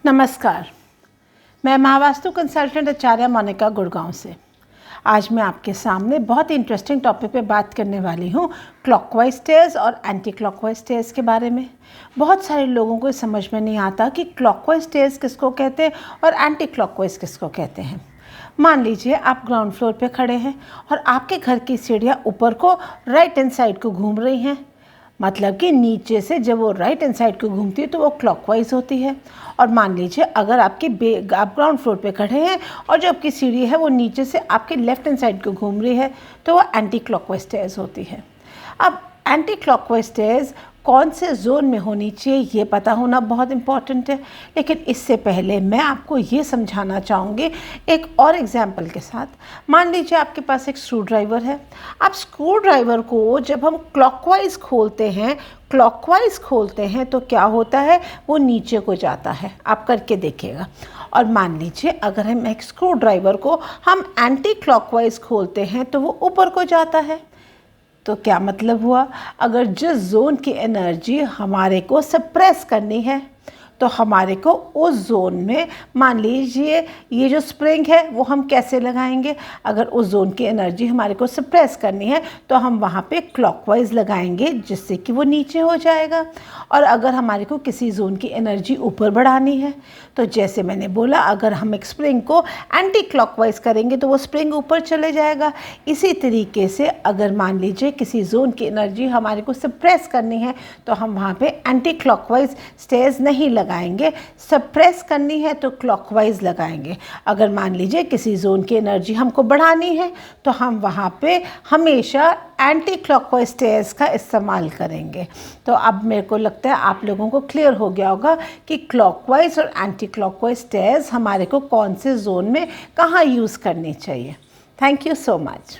नमस्कार, मैं महावास्तु कंसल्टेंट आचार्य मोनिका गुड़गांव से। आज मैं आपके सामने बहुत ही इंटरेस्टिंग टॉपिक पे बात करने वाली हूँ, क्लॉकवाइज स्टेयर्स और एंटी क्लॉकवाइज स्टेयर्स के बारे में। बहुत सारे लोगों को समझ में नहीं आता कि क्लॉकवाइज स्टेयर्स किसको कहते हैं और एंटी क्लॉकवाइज किसको कहते हैं। मान लीजिए आप ग्राउंड फ्लोर पे खड़े हैं और आपके घर की सीढ़ियाँ ऊपर को राइट हैंड साइड को घूम रही हैं, मतलब कि नीचे से जब वो राइट हैंड साइड को घूमती है तो वो क्लॉकवाइज होती है। और मान लीजिए अगर आप ग्राउंड फ्लोर पे खड़े हैं और जो आपकी सीढ़ी है वो नीचे से आपके लेफ्ट हैंड साइड को घूम रही है तो वो एंटी क्लॉकवाइज स्टेयर्स होती है। अब एंटी क्लॉकवाइज स्टेयर्स कौन से जोन में होनी चाहिए ये पता होना बहुत इम्पॉर्टेंट है, लेकिन इससे पहले मैं आपको ये समझाना चाहूँगी एक और एग्जाम्पल के साथ। मान लीजिए आपके पास एक स्क्रू ड्राइवर है। आप स्क्रू ड्राइवर को जब हम क्लॉकवाइज खोलते हैं तो क्या होता है, वो नीचे को जाता है। आप करके देखिएगा। और मान लीजिए अगर हम एक स्क्रू ड्राइवर को हम एंटी क्लॉकवाइज खोलते हैं तो वो ऊपर को जाता है। तो क्या मतलब हुआ, अगर जिस जोन की एनर्जी हमारे को सप्रेस करनी है तो हमारे को उस जोन में, मान लीजिए ये जो स्प्रिंग है वो हम कैसे लगाएंगे, अगर उस जोन की एनर्जी हमारे को सप्रेस करनी है तो हम वहाँ पे क्लॉकवाइज लगाएंगे जिससे कि वो नीचे हो जाएगा। और अगर हमारे को किसी जोन की एनर्जी ऊपर बढ़ानी है तो जैसे मैंने बोला, अगर हम एक स्प्रिंग को एंटी क्लॉकवाइज करेंगे तो वो स्प्रिंग ऊपर चले जाएगा। इसी तरीके से अगर मान लीजिए किसी जोन की एनर्जी हमारे को सप्रेस करनी है तो हम वहाँ पे एंटी क्लॉकवाइज स्टेयर्स नहीं लगाएंगे, सप्रेस करनी है तो क्लॉकवाइज लगाएंगे। अगर मान लीजिए किसी जोन की एनर्जी हमको बढ़ानी है तो हम वहाँ पे हमेशा एंटी क्लॉकवाइज स्टेयर्स का इस्तेमाल करेंगे। तो अब मेरे को लगता है आप लोगों को क्लियर हो गया होगा कि क्लॉकवाइज और एंटी क्लॉकवाइज स्टेयर्स हमारे को कौन से जोन में कहाँ यूज़ करनी चाहिए। Thank you so much.